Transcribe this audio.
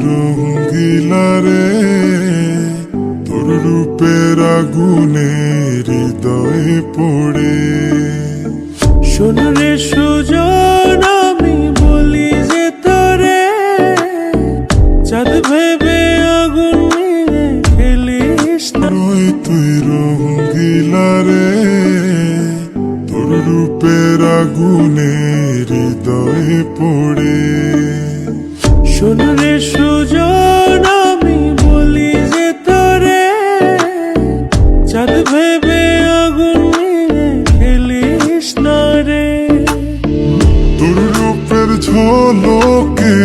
রঙ্গিলা রে তোর রূপের আগুনে হৃদয়ে পড়ে। শোন রে সুজন আমি বলি যে তোরে চাঁদ ভেবে আগুন নিয়ে খেলিস না। তুই রঙ্গিলা রে তোর রূপের আগুনে হৃদয়ে পড়ে। শোন রে সুজন আমি বলি যে তোরে চাঁদ ভেবে আগুন নিয়ে খেলিস না রে। তোর রূপের ঝলকে